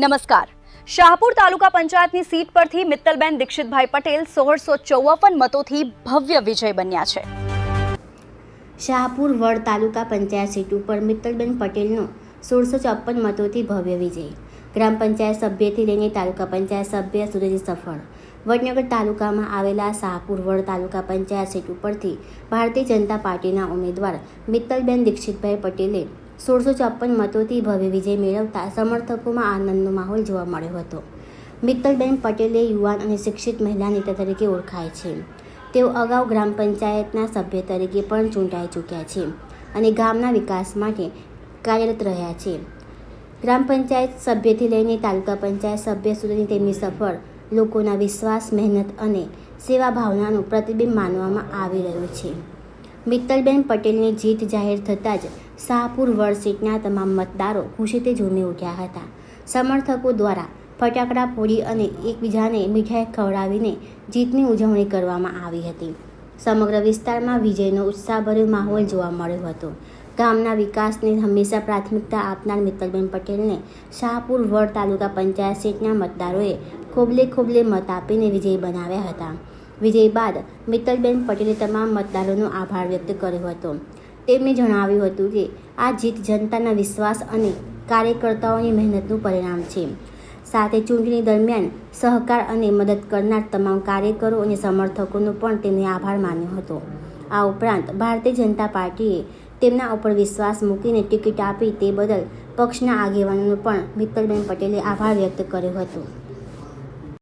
નમસ્કાર. શાહપુર તાલુકા પંચાયતની સીટ પરથી મિત્તલબેન દીક્ષિતભાઈ પટેલ 1654 મતોથી ભવ્ય વિજય બન્યા છે. શાહપુર વડ તાલુકા પંચાયત સીટ ઉપર મિત્તલબેન પટેલનો 1654 મતોથી ભવ્ય વિજય. ગ્રામ પંચાયત સભ્યથી લઈને તાલુકા પંચાયત સભ્ય સુધીની સફળ. વડનગર તાલુકામાં આવેલા શાહપુર વડ તાલુકા પંચાયત સીટ ઉપરથી ભારતીય જનતા પાર્ટીના ઉમેદવાર મિત્તલબેન દીક્ષિતભાઈ પટેલે 1654 મતોથી ભવ્ય વિજય મેળવતા સમર્થકોમાં આનંદનો માહોલ જોવા મળ્યો હતો. મિત્તલબેન પટેલે યુવાન અને શિક્ષિત મહિલા નેતા તરીકે ઓળખાય છે. તેઓ અગાઉ ગ્રામ પંચાયતના સભ્ય તરીકે પણ ચૂંટાઈ ચૂક્યા છે અને ગામના વિકાસ માટે કાર્યરત રહ્યા છે. ગ્રામ પંચાયત સભ્યથી લઈને તાલુકા પંચાયત સભ્ય સુધીની તેમની સફળ લોકોના વિશ્વાસ, મહેનત અને સેવા ભાવનાનું પ્રતિબિંબ માનવામાં આવી રહ્યું છે. મિત્તલબેન પટેલની જીત જાહેર થતાં જ શાહપુર વડ સીટના તમામ મતદારો ખુશીથી ઝૂમી ઉઠ્યા હતા. સમર્થકો દ્વારા ફટાકડા ફોડી અને એકબીજાને મીઠાઈ ખવડાવીને જીતની ઉજવણી કરવામાં આવી હતી. સમગ્ર વિસ્તારમાં વિજયનો ઉત્સાહભર્યો માહોલ જોવા મળ્યો હતો. ગામના વિકાસને હંમેશા પ્રાથમિકતા આપનાર મિત્તલબેન પટેલને શાહપુર વડ તાલુકા પંચાયત સીટના મતદારોએ ખોબલે મત આપીને વિજય બનાવ્યા હતા. વિજય બાદ મિત્તલબેન પટેલે તમામ મતદારોનો આભાર વ્યક્ત કર્યો હતો. તેમણે જણાવ્યું હતું કે આ જીત જનતાના વિશ્વાસ અને કાર્યકર્તાઓની મહેનતનું પરિણામ છે. સાથે ચૂંટણી દરમિયાન સહકાર અને મદદ કરનાર તમામ કાર્યકરો અને સમર્થકોનો પણ તેમણે આભાર માન્યો હતો. આ ઉપરાંત ભારતીય જનતા પાર્ટીએ તેમના ઉપર વિશ્વાસ મૂકીને ટિકિટ આપી તે બદલ પક્ષના આગેવાનોનો પણ મિત્તલબેન પટેલે આભાર વ્યક્ત કર્યો હતો.